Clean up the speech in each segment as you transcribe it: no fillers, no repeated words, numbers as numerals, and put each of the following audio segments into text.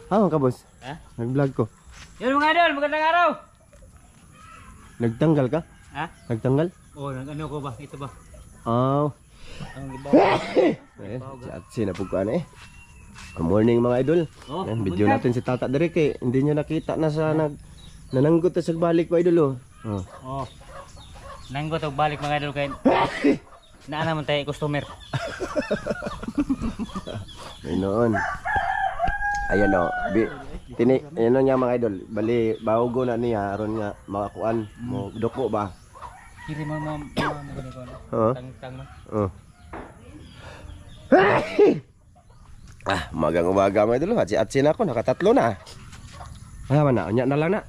Hawang ka, boss. Ha? Nag-vlog ko. Yun mga idol, magandang araw. Nagtanggal ka? Ha? Nagtanggal? Oh, ano ko ba? Ito ba? Oh. Ang gibaw. Si Atsi na pugkaan eh. Good morning mga idol. Oh, Yan, video natin si Tata Derek eh. Hindi nyo nakita na sa nananggot na sa balik mga idol oh. Oh. Nanggot og balik mga idol kay naa naman tayo customer. Ay noon. Ayan o. Ayan o niya mga idol. Bali, bahugo na niya. Aron nga mga kuan. Mo doko ba? Kiri mo magani ko. Tang mo. Magang umaga mga idol. Atsi na ako. Nakatatlo na. Ayaw na. Unya na lang na.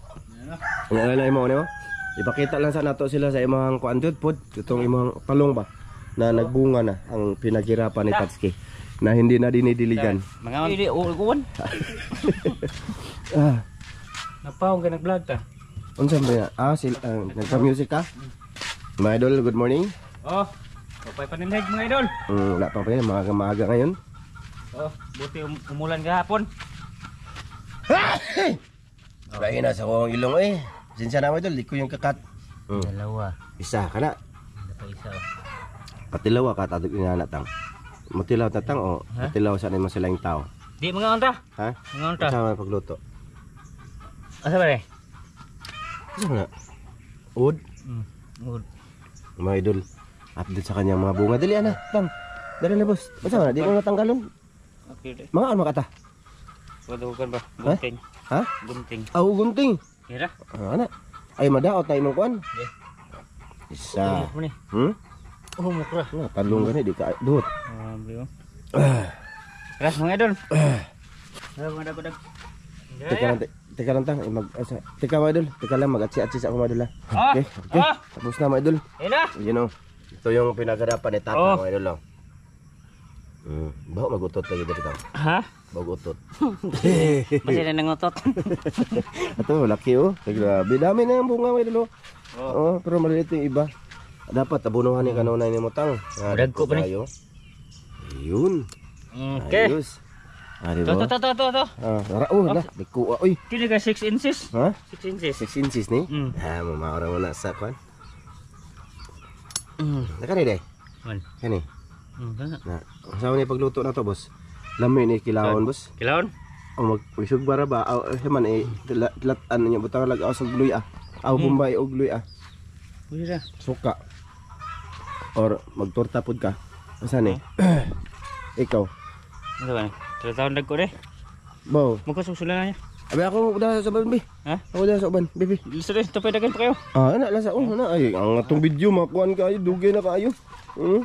Unya na lang imo niyo. Ipakita lang sa nato sila sa imong kuan pod. Itong imong talong ba na nagbunga na ang pinaghirapan ni Tatski na hindi na dinidiligan. Mga hindi uwan. Napawong ka nag-vlog ta. Unsa ba ya? Nagpa-music ka? Mga idol, good morning. Oh. Papay panindig mga idol. Wala pa pa yan, maaga ngayon. Oh, buti umulan kahapon. Lain na sa kong ilong eh. Sinsya na mga idol, di ko yung kakat. Dalawa. Isa ka na. Isa. Patilaw ka tatag nga natang. Matilaw tatang o matilaw sa naman sila yung tao. Di mga onta. Ha? Mga onta. Sama pagluto. Asa ba eh? Asa ba na? Ud? Ud. Mga idol, update sa kanyang mga bunga. Dali ana, tang. Dali na boss. Asa ba na? Di mo natanggalon. Okay. Mga ano makata? Wadukan ba? Gunting. Ha? Gunting. Gunting. Kira? Ana. Ay madaot na imong kuan. Isa. Oh, mukra. Talong gani di ka duot. Bro. Keras mga idol. Madag. Teka lang tang, teka mga idol, teka lang mag-atsi-atsi sa ako mga idol. Okay. Tapos na mga idol. You know, ito yung pinagarapan ni Tata mga idol. Bago mag-utot lagi dito tang. Ha? Bago utot. Basta na nangutot. Ito, laki oh. Grabe, dami na yung bunga mga idol. Oh, pero maliit yung iba. Dapat tabunuhan ni kanunay ni mo tang. Dagko pa ni. Ayun. Okay. Ayos. Diba? To. Wala. Dikuha. Uy. Kini ka 6 inches. Ha? 6 inches. 6 inches ni? Mamaura mo na sa kwan. Nakani day? Kani? Na. Saan ni pagluto na to, boss? Lami ni kilawon, boss. Kilawon? O magsugbara ba? Heman latan niya butang lag-aw sa gluy ah. Aw bombay og gluy ah. Buira. Suka. Or magtorta pud ka. Asa ni? Ikaw. Ano ba ni? 3 taon dagko de. Bow. Magkasusulan na niya. Abi ako da sa ban bi. Ha? Ako da sa ban, bibi. Listo de, tapay dagan pa kayo. Ana lang sa na ay ang atong video makuan kayo, dugay na kayo. Oh,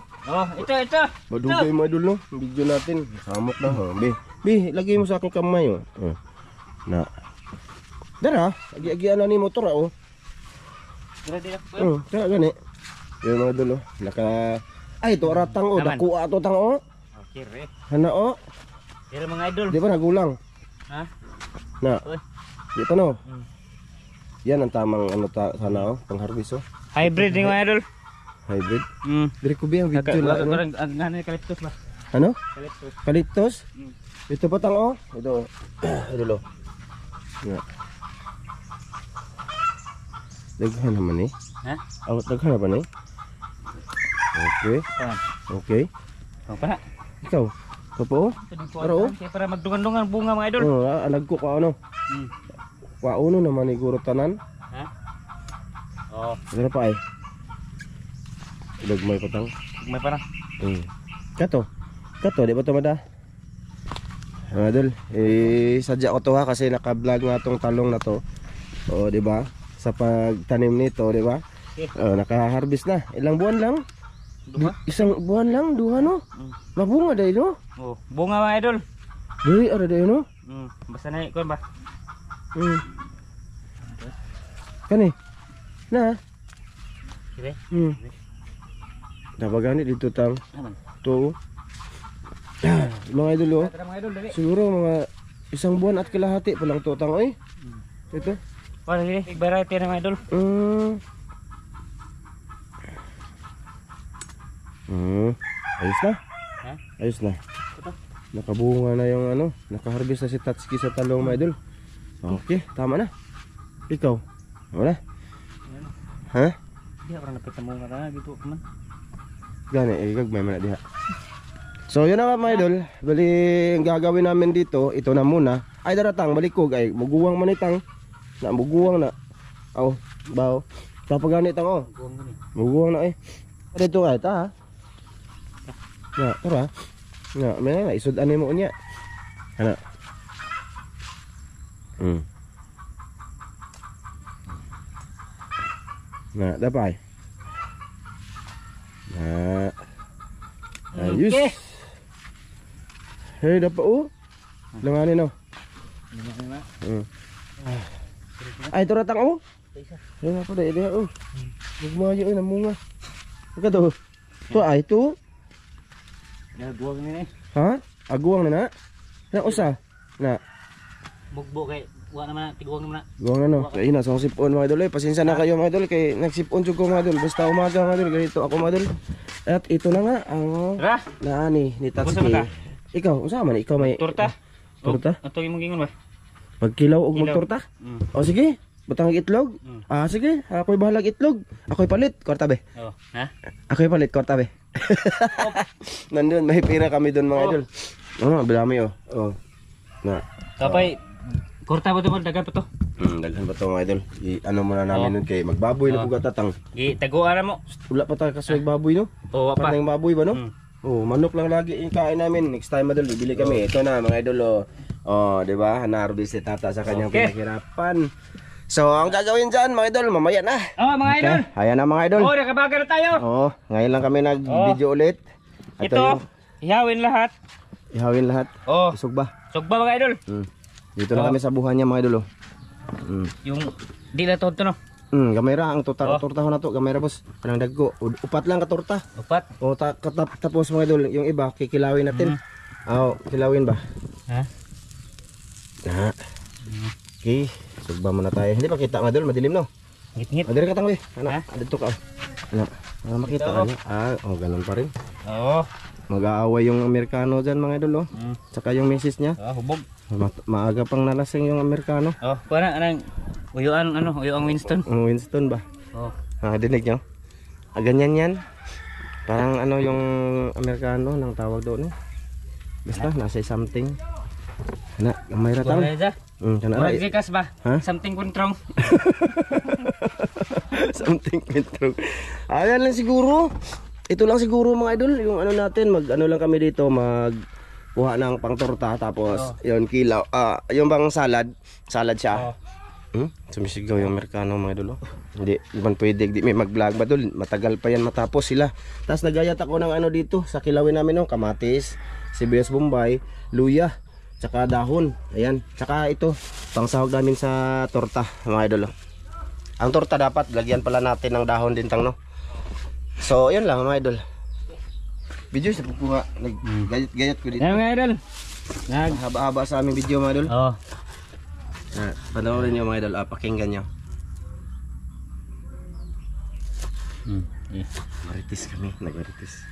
ito. Madugay mo idol no. Video natin. Samok na ho. Bi, lagay mo sa akong kamay oh. Na. Dara, agi-agi ana ni motor oh. Dira. Kaya gani. Yung mga idol oh. Ay, ito ratang oh. Dakuha to tang oh. Okay, re. Hana oh. Dira mga idol. Di ba nagulang? Ha? Na. Di pa no. Yan ang tamang ano sana oh, pang-harvest oh. Hybrid ni mga idol. Hybrid. Dire ko ang video na. na. Ang ganun eucalyptus ba? Ano? Eucalyptus. Kalitos? Ito pa tang oh. Ito. Idol oh. Ya. Daghan naman eh. Ha? Daghan na ba ni? Okay. Okay. Oh, pa na. Ikaw. Kapo? Pero para magdungan-dungan bunga mga idol. Alag ko ka ano. Kauno naman ni guro tanan. Ha? Oh, Pero pa ay. Ilagmay pa tang. may para. Kato, di ba ito mada? Idol, sadya ko to ha kasi naka-vlog nga tong talong na to. O, di ba? Sa pagtanim nito, di ba? Naka-harvest na. Ilang buwan lang? Isang buwan lang, duha no? Mabunga dahil no? Oh, bunga mga idol. Dili, ara dahil no? Basta na ikon ba? Kani? Na? Sige. Napagani dito tang. Naman. To. Mga idol oh. Tara mga idol, dali. Siguro mga isang buwan at kalahati pa lang to tang oy. Ito. Wala dili, variety na mga idol. Ayos na? Ha? Ayos na. Ito. Nakabunga na yung ano, nakaharvest na si Tatsuki sa talong mga idol. Okay, tama na. Ikaw, wala? Ha? Di ako napita mo nga na gitu man. Gani, gagmay man na diha. So yun na nga mga idol, bali ang gagawin namin dito, ito na muna. Ay daratang, balikog ay muguwang manitang. Na muguwang na. Aw, baw. Tapagani tang oh. Guwang gani. Muguwang na eh. Dito nga ita ha. Na, tara. Na, may na isud ani mo unya. Ana. Na, dapay. Na. Ayos. Okay. Hey, dapat oh. Langanin oh. Ay, ito ratang oh. Ay, nga pa dahil oh. Nagmayo eh, namunga. Ika to. Ito ay, ito. Guwang ni. Ha? Aguwang na na? Na usa? Na? Bugbo kay wa naman tiguwang naman. Guwang na no? Kaya na, sa sipon mga idol eh. Pasensya na kayo mga idol. Kaya nagsipon ko mga idol. Basta umaga mga idol. Ganito ako mga idol. At ito na nga ang Tara. naani ni Tatsuki. Ikaw, usama na. Ikaw may... Torta. Torta? Ato imong gingon ba? Pagkilaw og magtorta? O sige. Butang itlog? Ah sige. Ako'y bahalag itlog. Ako'y palit. Kwarta be. Oh, ha? Ako'y palit. Kwarta be. Nandun. May pira kami doon mga idol. Oh, bilami oh. Oh. Na. Kapay korta ba to man dagan pa to? Daghan ba ito mga idol? Ano muna namin nun kay magbaboy na puga tatang. Gi taguara mo. Wala pa tayo kasuwag baboy no? Oh, wa pa. Patay baboy ba no? Oh, manok lang lagi yung kain namin. Next time idol, bibili kami. Ito na mga idol oh. Oh, di ba? Na-harvest si tata sa kanyang pinaghirapan. So, ang gagawin dyan mga idol, mamaya na. Oh, mga idol. Ayan na mga idol. Oh, nakabaga na tayo. Oh, ngayon lang kami nag-video ulit. Ito, ihawin lahat. Ihawin lahat. Oh, Isog ba? sugba mga idol. Dito na kami sa buhan niya mga idol oh. Yung di na to no. Gamera ang tortahon na to, gamera boss. Kanang dagko. Upat lang ka torta. Upat. O tapos mga idol, yung iba kikilawin natin. Oh, kilawin ba? Ha? Na. Okay, sugba muna tayo. Hindi pa kita mga idol, madilim no. Ngit-ngit. Madiri ka tang we. Ana, dito ka. Ana, para makita ka niya. Oh, ganun pa rin. Oo. Mag-aaway yung Amerikano dyan mga idol oh. Tsaka yung misis niya. Hubog. Maaga pang nalasing yung Amerikano. Oh, para anang uyuan uyuang Winston. Winston ba? Oh. Dinig nyo? Ganyan yan. Parang ano yung Amerikano nang tawag doon eh. Basta nasa something. Kana, gamay ratang. Kana Wala ay. gikas ba? Ha? Something kuntrong. Something control. Ayan lang siguro. Ito lang siguro mga idol, yung ano natin, ano lang kami dito, kuha ng pangtorta tapos yun kilaw. Yung bang salad siya. Sumisigaw yung Amerikano mga idol. Hindi man pwede, di may mag-vlog ba dul. Matagal pa yan matapos sila. Tapos nagayat ako ng ano dito sa kilawin namin, no, kamatis, sibuyas bombay, luya, tsaka dahon. Ayan, tsaka ito, pangsahog namin sa torta mga idol. Ang torta dapat lagyan pala natin ng dahon din tang no. So, yun lang mga idol. Video sa pagkuha, nag-gayat ko dito. Yan mga idol. Haba-haba sa aming video mga idol. Oh. Panoorin nyo mga idol, pakinggan nyo. Maritis kami, nag-maritis.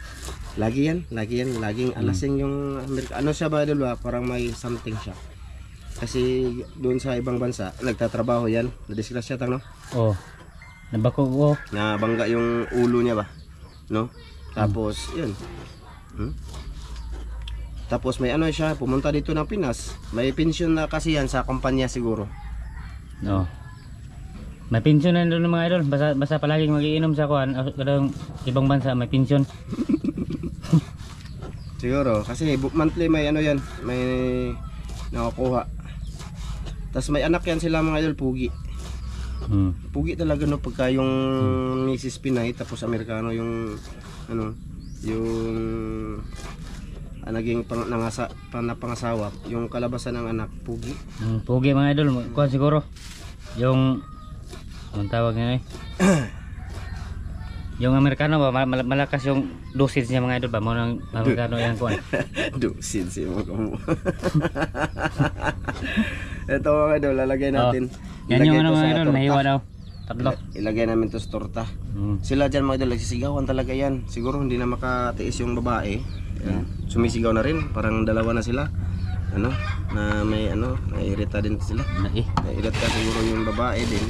Laging alasing yung Amerika. Ano siya mga idol ba? Parang may something siya. Kasi doon sa ibang bansa, nagtatrabaho yan. Nadisgrasya tang no? Oh. Nabako ko. Nabangga yung ulo niya ba? No? Tapos, yun. Tapos may ano siya, pumunta dito ng Pinas. May pension na kasi yan sa kumpanya siguro. No. May pension na doon mga idol. Basta palaging magiinom sa kuan. Kadang ibang bansa may pension. Siguro, kasi monthly may ano yan. May nakukuha. Tapos may anak yan sila mga idol, pugi. Pugi talaga no pagka yung Mrs. Pinay tapos Amerikano yung ano yung naging pangasawa yung kalabasan ng anak pugi. Pugi mga idol, kuan siguro yung anong tawag niya yung Amerikano ba malakas yung dosage niya mga idol ba mo nang Amerikano yan kuan. Dosage mo ko. Ito mga idol lalagay natin. Yan yung ano mga idol, nahiwa daw. Tatlo. Ilagay namin to sa torta. Sila dyan mga idol, nagsisigawan talaga yan. Siguro hindi na makatiis yung babae. Yan. Sumisigaw na rin, parang dalawa na sila. Ano, na may ano, naiirita din sila. Naiirita siguro yung babae din.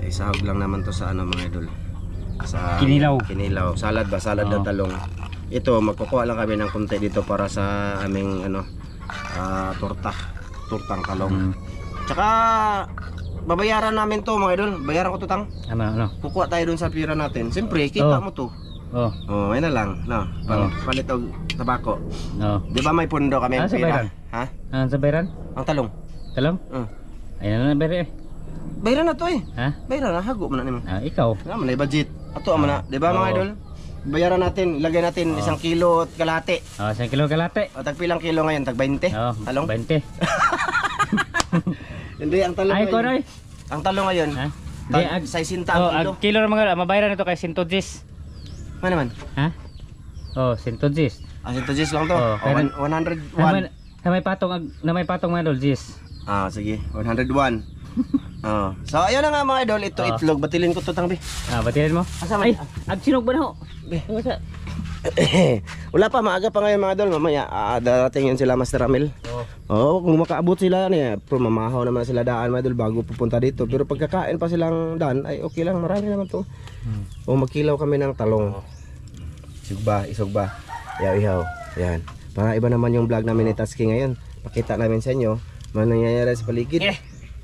Isahog lang naman to sa ano mga idol. Sa Kinilaw. Salad ba? Salad na talong. Ito, magkukuha lang kami ng konti dito para sa aming ano, tortang talong. Tsaka babayaran namin to mga idol. Bayaran ko to tang. Ano? Kukuha tayo dun sa pira natin. Siyempre, kita mo to. Ayun na lang, no. Palit og tabako. Di ba may pundo kami ang pira? Ha? Ang sa bayaran? Ang talong. Talong? Ayun na bayar eh. Bayaran na to eh. Ha? Bayaran na, hago mo na nimo. Ikaw. Naman na budget. Ato man na, di ba mga idol? Bayaran natin, ilagay natin 1 kilo at kalahati. 1 kilo kalahati. O tagpilang kilo ngayon, tag 20. Talong? 20. Hindi, ang talong Ay, ngayon. Konoy. Ang talong ngayon. Ha? Tag 60 ang kilo. Ang kilo na mga mabayaran ito kay 110. Ano naman? Ha? 110. 110 lang to. Pero 101. Na may patong mga idol, Jis. Sige, 101. So ayun na nga mga idol, ito itlog, batilin ko to tang be. Batilin mo? Asa man? Ay, agsinog ba na ho? Be. Wala pa, maaga pa ngayon mga idol, mamaya darating yun sila Master Ramil. Kung makaabot sila pero mamahaw naman sila daan mga idol bago pupunta dito. Pero pagkakain pa silang daan, ay okay lang, marami naman to. Magkilaw kami ng talong. Isog ba? Ihaw. Yan. Para iba naman yung vlog namin ni Tatsuki ngayon. Pakita namin sa inyo mga nangyayari sa paligid.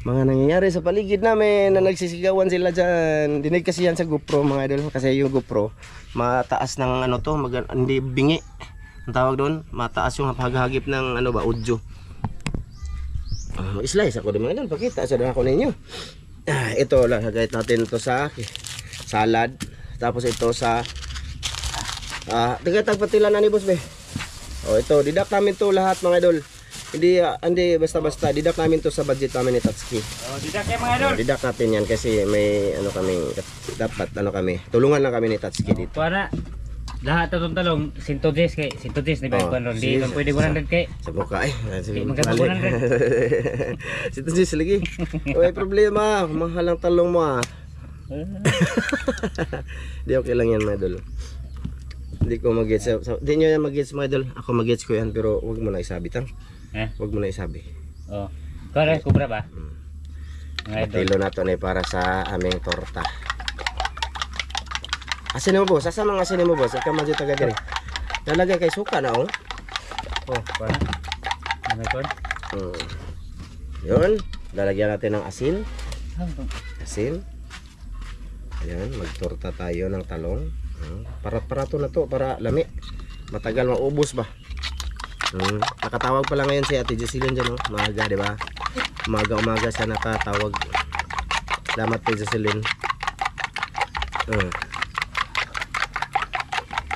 Mga nangyayari sa paligid namin na nagsisigawan sila dyan. Dinig kasi yan sa GoPro mga idol. Kasi yung GoPro, mataas ng ano to, hindi bingi. Ang tawag doon, mataas yung haghagip ng ano ba, audio. Slice ako din mga idol, pakita sa ako ninyo. Ito, lagay natin ito sa salad. Tapos ito sa tagpatilan na ni boss be. Ito, didak namin to lahat mga idol. Hindi basta-basta, didak namin to sa budget namin ni Tatsuki. Didak yan mga idol. Didak natin yan kasi may ano kami, dapat ano kami, tulungan lang kami ni Tatsuki dito. Para lahat ng talong 110 kay 110 di ba? Hindi man pwede 100 kay. Sa buka Sige, magkano 100. 110 lagi. May problema, mahal ang talong mo Di okay lang yan mga idol. Hindi ko mag-gets. Hindi nyo yan mag-gets mga idol. Ako mag-gets ko yan pero wag mo na isabi tang. Wag mo na isabi. Kaya kubra ba? Kilo na to para sa aming torta. Asin mo boss? Asa mga asin mo boss? Ikaw madyo taga diri. Nalagay kay suka na Para. Ano kon? Yun. Lalagyan natin ng asin. Asin. Ayan, magtorta tayo ng talong. Para-parato na to, para lami. Matagal maubos ba? Nakatawag pala ngayon si Ate Jocelyn dyan, maaga, di ba? Umaga siya nakatawag. Salamat po Jocelyn.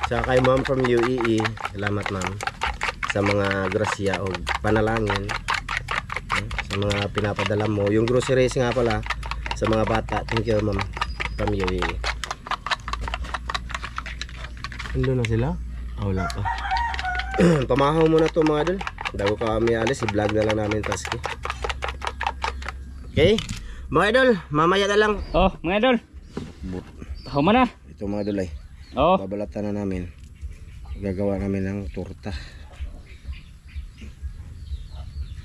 Sa kay ma'am from UAE, salamat ma'am sa mga grasya o panalangin, sa mga pinapadala mo. Yung groceries nga pala sa mga bata, thank you ma'am from UAE. Ano na sila? Wala pa. Pamahaw muna to mga idol. Bago kami alis, i-vlog na lang namin Tatsuki. Okay? Mga idol, mamaya na lang. Mga idol. Huma na. Ito mga idol ay. Babalatan na namin. Gagawa namin ng torta.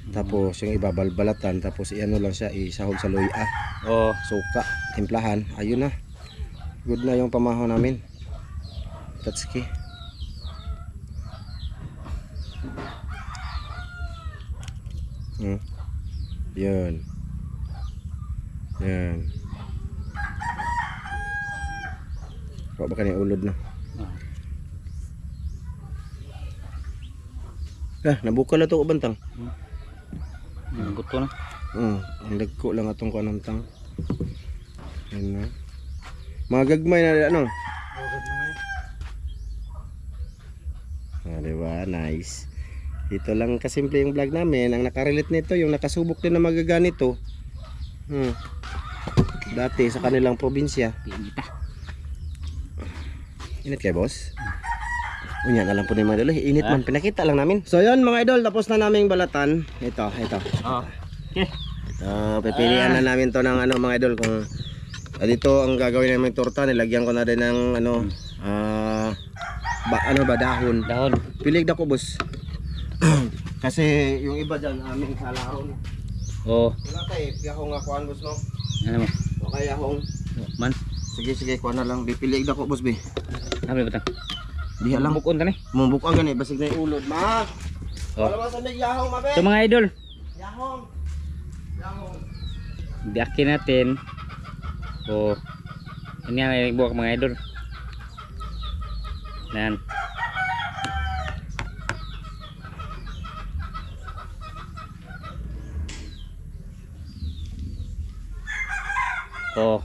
Tapos yung ibabalbalatan, tapos iano lang siya, isahog sa luya. Suka, timplahan. Ayun na. Good na yung pamahaw namin. Tatsuki. Yan. Kau baka ni ulod na. Nabuka na to bantang. Buto na. Ang dagko lang atong kuan tang. Yan na. Mga gagmay na ano. Diba? Nice. Dito lang kasimple yung vlog namin. Ang nakarelate nito, yung nakasubok din na magaganito. Dati sa kanilang probinsya. Init kayo boss? Unya na lang po ni mga idol. Init man, pinakita lang namin. So yun mga idol, tapos na naming balatan. Ito. Okay. Ito Pipilian na namin to ng ano mga idol kung dito ang gagawin namin torta, nilagyan ko na din ng ano dahon. Dahon. Pilig na ko boss. Kasi yung iba dyan aming salahon. Oh, Wala tayo, piyahong nga kuhan boss no. ano mo? Okay ahong. Man, Sige kuhan na lang, bipilig na ko boss be. sabi ba ta? Diha lang. Bukon ta ni. Mumbukan gani basig na yung ulod ma. Oh. Wala man sa yahong mabe. So mga idol, Yahong. Yahong. biyakin natin. Oh, ini ang buwak mga idol. Yan.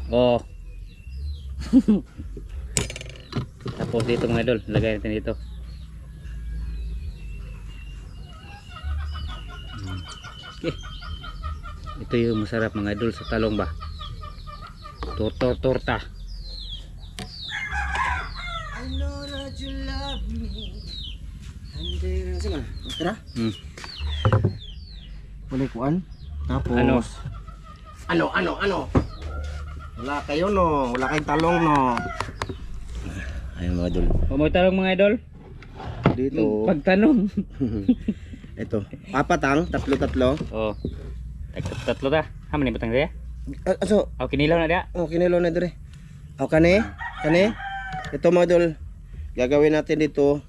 Oh. Tapos dito mga idol, lagay natin dito. Okay. Ito yung masarap mga idol sa talong ba. Torta. I know that you love me. Sige na. Tara. Walay kuan. Tapos ano? Wala kayo no, wala kayong talong no. Ayun mga idol. May talong mga idol. Dito. Pagtanong. Ito. Papatang, tatlo. Oh. Tatlo ta. Haman ni batang dia? Aso, Aw kinilaw na dia. kinilo na dire. Kani. Ito mga idol. Gagawin natin dito,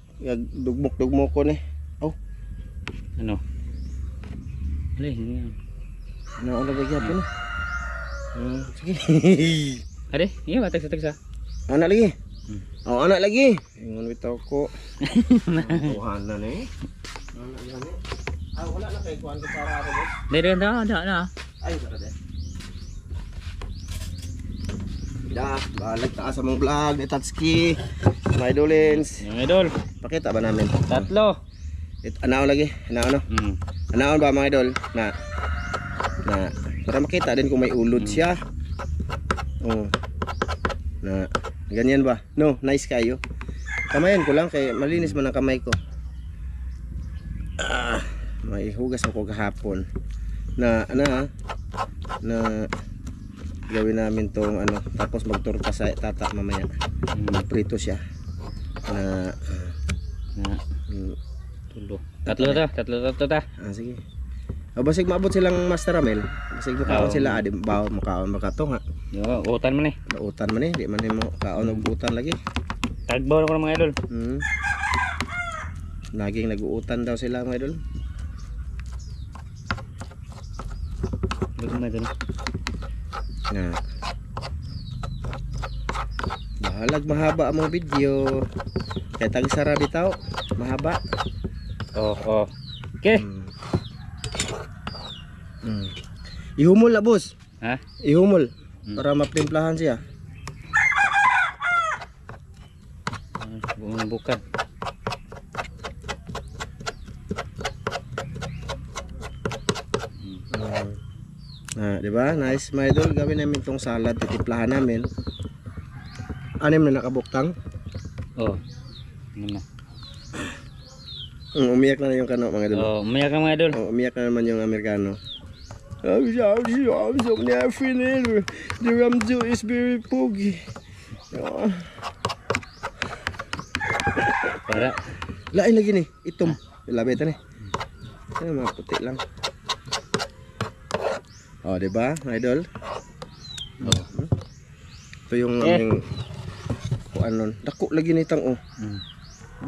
dugmok ko ni. Ano? Alay. Ano lagi gyapon no? Sige. Ade, iya ba tagsa. Anak lagi. Anak lagi. Ingon bitaw ko. Tuhan na ni. Anak gani. Wala na kay kuan ko para ako boss. Dari na. Ay, para de. Balik taas sa mong vlog ni Tatsuki. Mga idolins. Yung idol. Pakita ba namin? Tatlo. Anaon lagi. Anaon no? Anaon ba mga idol? Na para makita din kung may ulod siya. Na ganyan ba? No, nice kayo. Kamayan ko lang kay malinis man ang kamay ko. May hugas ako kahapon. Na gawin namin tong ano, tapos magtorta sa tata mamaya. Magprito siya. Tatlo ta. Sige. Basig maabot silang Master Ramel. Basig makaon sila adi bawo makaon makato nga. Yo, utan man ni. Utan man di man mo kaon og utan lagi. Tagbaw ko mga idol. Laging nag-uutan daw sila mga idol. Mga idol. Bahalag mahaba ang mga video. Kaya tagsara bitaw, mahaba. Oh. Okay. Ihumol na boss. Ha? Ihumol para matimplahan siya. Bukan. Di ba? Nice mga idol. Gawin namin tong salad, titimplahan namin. Anim na nakabuktang. Oh. Ano na? Umiyak na yung kano mga idol. Oh, umiyak ka mga idol. Umiyak na naman yung Amerikano. I'm so never. The Ramjo is very pogi. Para. Lain lagi nih, itom. Labi ito nih. Mga puti lang. Diba, idol? Ito yung aming kuan nun. Dako lagi ni tang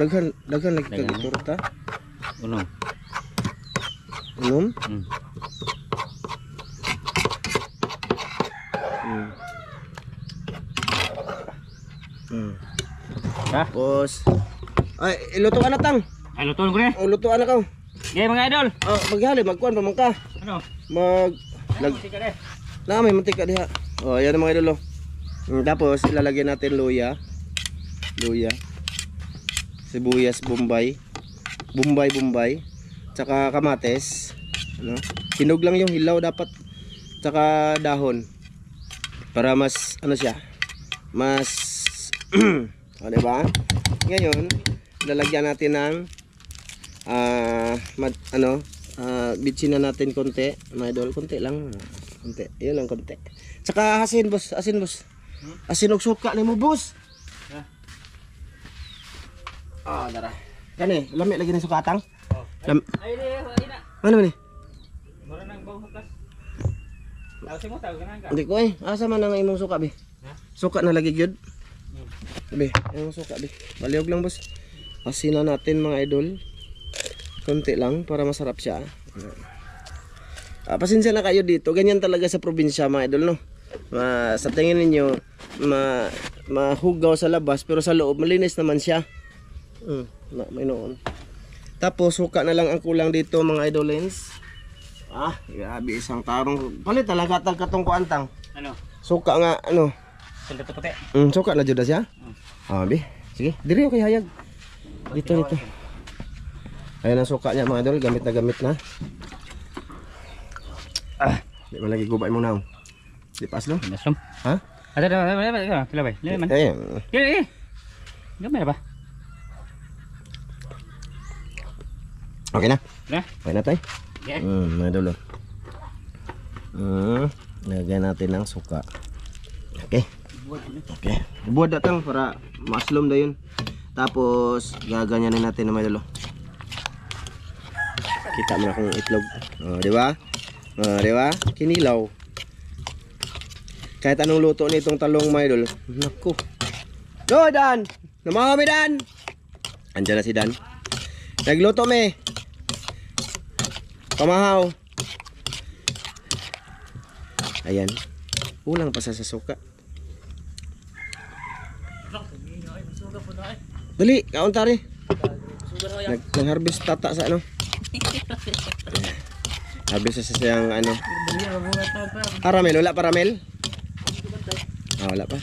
Daghan lagi kag torta. Unom. Tapos ay ilutuan na tang. Ay lutuan ko ni. Lutuan na ka. Okay mga idol. Maghali magkuan pa man ka. Ano? May mantika diha. Ayan mga idol. Tapos ilalagay natin luya. Sibuyas bombay. Tsaka kamates. Hinog lang yung hilaw dapat. Tsaka dahon. Para mas siya. Mas diba? Ngayon, lalagyan natin ng bitsin na natin konti, mga idol, konti lang. Konti. Yun lang konti. Tsaka asin boss, asin boss. Asin og suka nimo boss. Dara. Kani, lami lagi ni sukatang. Ay, na. Ano man ni? Mura nang bawang hukas. Tawag mo, tawag ka. Hindi ko asa man ang imong suka be? Suka na lagi gyud. Be, imong suka be. Baliog lang boss. Asinan natin mga idol. Konti lang para masarap siya. Pasensya na kayo dito. Ganyan talaga sa probinsya mga idol no. Sa tingin ninyo mahugaw sa labas pero sa loob malinis naman siya. May noon. Tapos suka na lang ang kulang dito mga idolens. Grabe isang tarong. Palit talaga tag katong kuantang. Ano? Suka nga ano. Sulta to puti. Suka na jud na siya. Be. Sige, diri okay hayag. Dito. Ayan ang suka niya mga idol, gamit na. Di ba lagi gubay mo na? Di pas lo? Nasum. Ha? Ada, pila bay. Leman. Eh. Gamay ba? Okay na. Na? Okay na tayo. Yeah. Mga idol. Lagyan natin ng suka. Okay. Buwad datang para maslom na yun. Tapos gaganyanin natin mga idol. Kita mo na kung itlog. Di ba? Di ba? Kinilaw. Kahit anong luto nitong talong mga idol. Naku. Go Dan! Namawa mi Dan! Andiyan na si Dan. Nagluto mi. Pamahaw. Ayan. Ulang pa sa suka. Dali, kaunta rin. Nag-harvest tata sa ano. Harvest sa siyang ano. Ramel, wala pa ramel? Wala pa.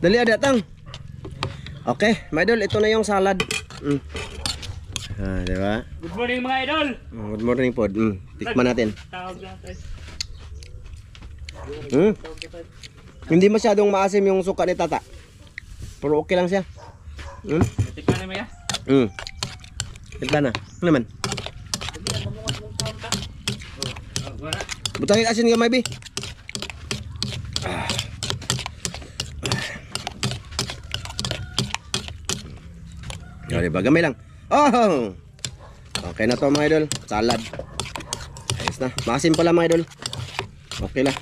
Dali ada tang. Okay, my idol, ito na yung salad. Diba? Good morning mga idol. Good morning po. Tikman natin. Tawag natin. Hindi masyadong maasim yung suka ni tata. Pero okay lang siya. Tikman namin ya. Tikman na. Ano naman? Butangin asin ka, maybe. Diba? Gamay lang. Okay na to mga idol. Salad. Ayos na. Maasim pala mga idol. Okay lang.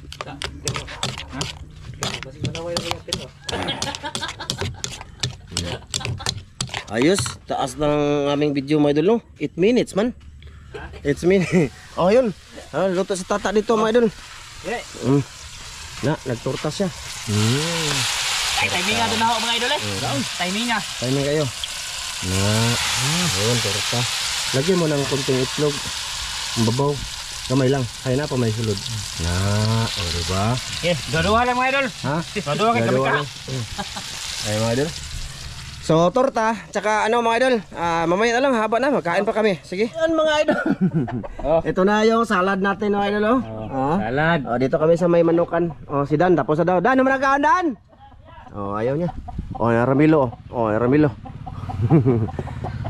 Ayos. Taas ng aming video mga idol no. 8 minutes man. 8 minutes. Yun. Luto sa tata dito mga idol. Nagturta siya. Timing nga doon ako mga idol Timing nga. Timing kayo. Ayun, torta. Lagyan mo ng kunting itlog. Ang babaw. Gamay lang. Kaya na pa may sulod. Diba? Dua-dua lang mga idol. Ha? Dua-dua kayo kami ka. Ay mga idol. So, torta. Tsaka ano mga idol. Mamaya na lang. Haba na. Magkain pa kami. Sige. Yan mga idol. Ito na yung salad natin mga idol. Salad. Dito kami sa may manukan. Si Dan. Tapos na daw. Dan, naman nagkaan Dan. Ayaw niya. Ramilo. Ramilo.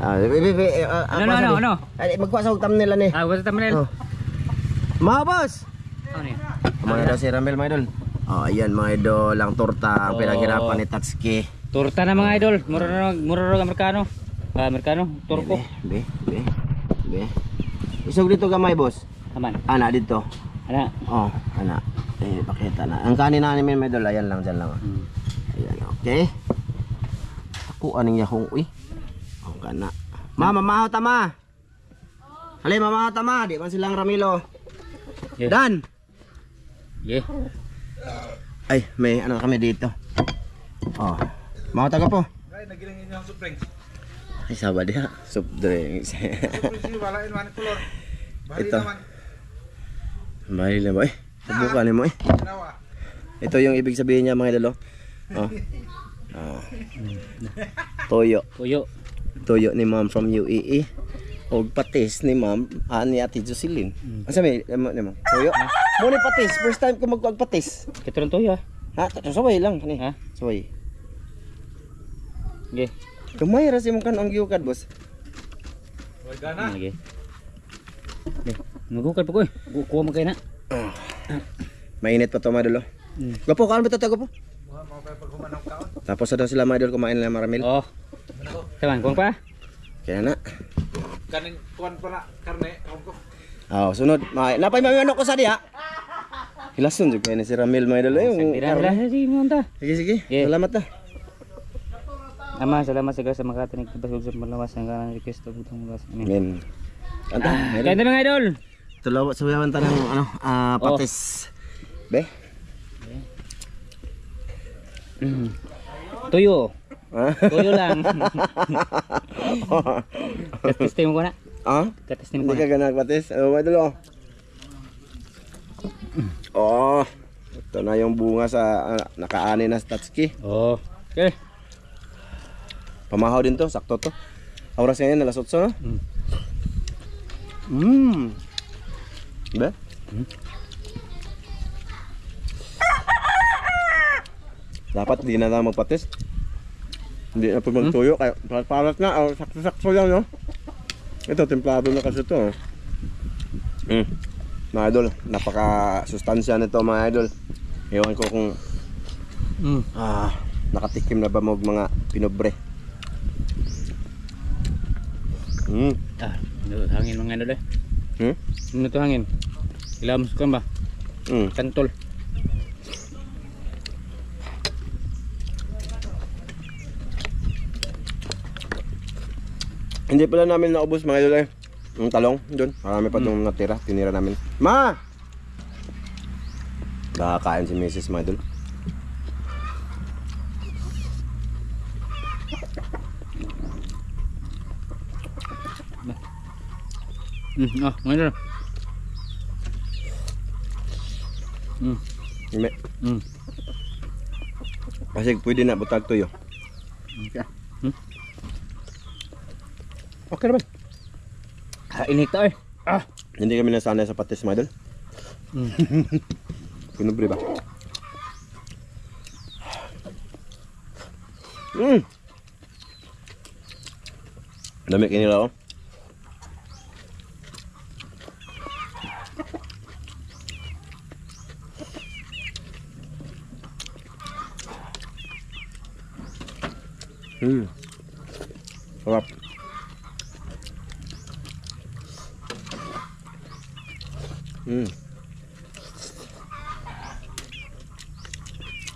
Ano? Magkuha sa thumbnail ni. What's the thumbnail? Mga boss. Ano yun? Mga daw si Ramel mga idol. Ayan mga idol. Ang torta. Ang pinaghirapan ni Tatsuki. Torta na mga idol. Mura Amerikano. Amerikano. Turko. Be. Isog dito gamay boss. Aman. Ana dito. Ana. Ana. Pakita na. Ang kanin namin mga idol. Ayan lang. Dyan lang. Ayan. Okay. Ako aning yahong. Kana. Mamahaw tama. Halay mamahaw tama. Di man silang Ramilo. Dan. Ay, may ano kami dito. Mga taga po. Ay, nagilang inyong soft drinks. Ay, sabi diha. Soft drinks. Wala in man kulor. Bahali Ito. naman. Mahal na ba Subukan mo Ginawa. Ito yung ibig sabihin niya mga idol. Toyo ni ma'am from UAE. O patis ni ma'am ni Ate Jocelyn. Ano sabi ni ma'am? Toyo. Mo ni patis. First time ko magpatis. Kituron toyo Sabay lang kani. Sabay. Kumay ra si mong kanong giukad boss. Wala na. Lagi. Nagukad pa ko eh. Kuha mo kayo na. Mainit pa to mga idol. Oh. Gapo, kaon ba ito gapo? Mga pa pag humanang kaon. Tapos na daw sila mga idol kumain nila maramil. Oh. Taman, kuha pa. Kaya na. Kaning kuan pa na karne kaon ko. Sunod. Napay mamiyano ko sa diha. Hilason jud kay ni si Ramil mga idol. Pira si Monta. Sige. Yeah. Salamat na. Ama, salamat sa sa makatinig sa sa malawas ng kanang request ug butang malawas. Amen. Anta, Kaya na mga idol. tulaw sa yawan tanang patis. Be. Tuyo. Ah. Tuyo lang. Testing mo ko na. Testing mo Hindi ko ka na. ganag patis. Mga idol. Ito na yung bunga sa nakaani na statski. Oh. Okay. Pamahaw din to, sakto to. Oras ngayon, alas 8 no? Be? Dapat di na lang magpatis. Hindi na po magtuyo, kaya parat na, sakto-sakto lang no? Ito, templado na kasi to. Mga idol, napaka-sustansya nito mga idol. Ewan ko kung nakatikim na ba mo mga pinobre. Hangin mga idol eh. Ano to hangin? Ilam sukan ba? Kantol. Hindi pala namin naubos mga idol eh. Yung talong doon, marami pa doon natira, tinira namin. Ma! Nakakain si Mrs. mga idol. Mga idol. Hindi. Kasi pwede na butag tuyo. Okay naman. Init to eh. Hindi kami nasanay sa patis mga idol. Pinubre ba? Dami kinila oh. Sarap.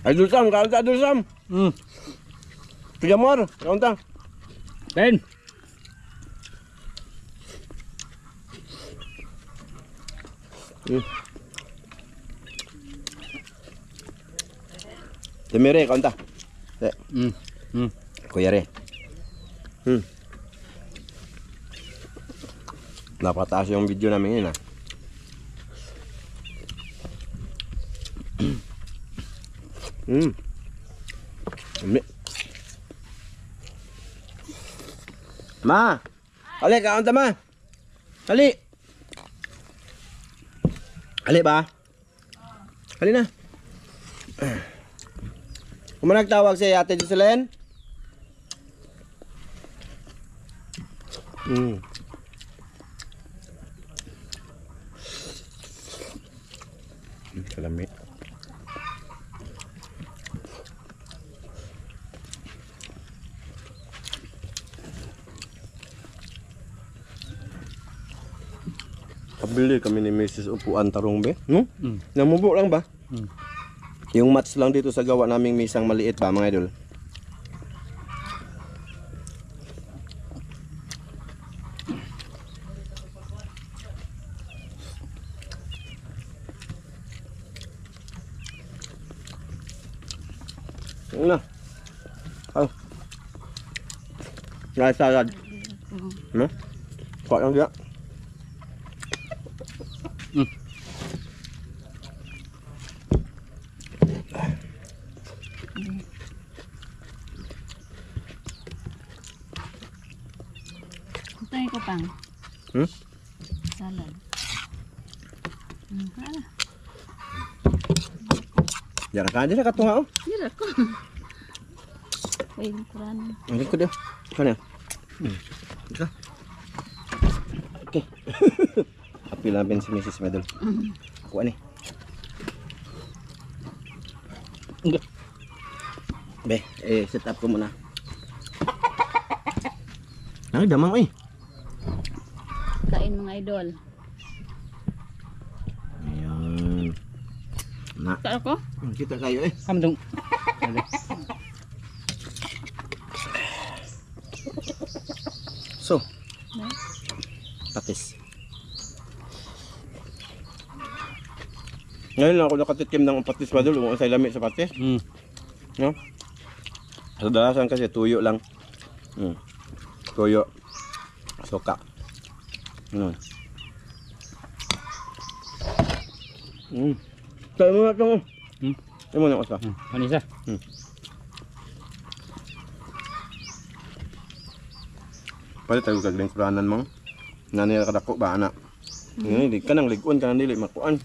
Idol Sam, kaon ta Idol Sam. Pijamor, kaon ta. Ben. Temere, kaon ta. Kuya Re. Napataas yung video namin ngayon Ma! Ali, kaon ta ma! Ali! Ali ba? Ali na. Kung nagtawag si Ate Jocelyn? Salami. Kabili kami ni Mrs. Upuan tarong be, no? Namubo lang ba? Yung mats lang dito sa gawa naming misang maliit ba mga idol? Ano na? Rice salad. No? Kuha lang dia. Ito yung kapang. Salad. Hala. Diyan ka din katunga oh. Dira ko. Pwede ko rin. Ang likod dia. Kana. Okay. Pilapin si Mrs. Medol. Kuha ni. Be, set up ko muna. Ay, damang eh. Kain mga idol. Ayan. Na, Kaya ko? kita kayo eh. Kamdong. So, patis. Ngayon lang ako nakatikim ng patis Madol, kung sa lamig sa patis. No? Sa dalasan kasi tuyo lang. Tuyo. Suka. Tayo mo na ito. Tayo mo na ito. Ano isa? Pwede tayo kagling kuranan mo. Nanay kadako ba anak? Ngayon, di ka nang liguan ka nang dili makuan.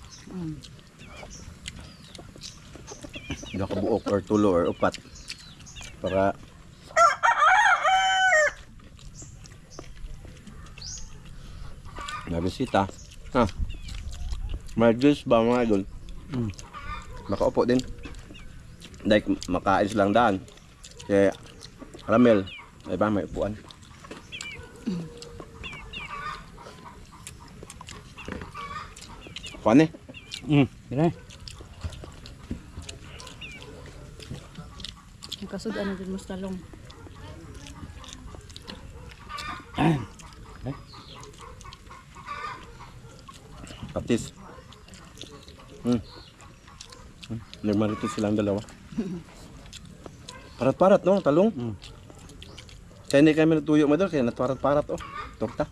Hindi ka buok or tulo or upat. Para nabisita. Ha? May juice ba mga idol? Makaupo din. Dahil makain silang daan. Kaya caramel. Ay ba may upuan. Kuan eh. Dili. Nakasud ano din mas talong. Patis. Nagmarito silang dalawa. Parat-parat no, talong. Kaya hindi kami natuyo Madol, kaya natparat-parat oh. Torta.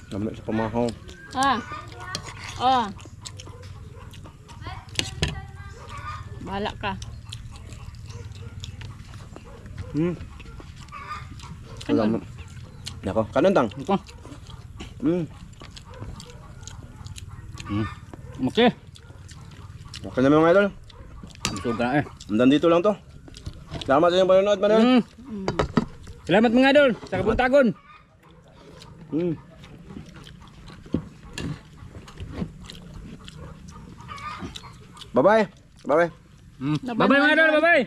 Gamit sa pamahaw. Bahala ka. Kanon. Nako, kanon tang. Ito. Okay. Okay na mga idol. Ang suga eh. Hanggang dito lang to. Salamat sa inyong panonood, Manol. Salamat mga idol sa kabuntagon. Bye-bye. Bye-bye. Bye-bye mga idol, bye-bye.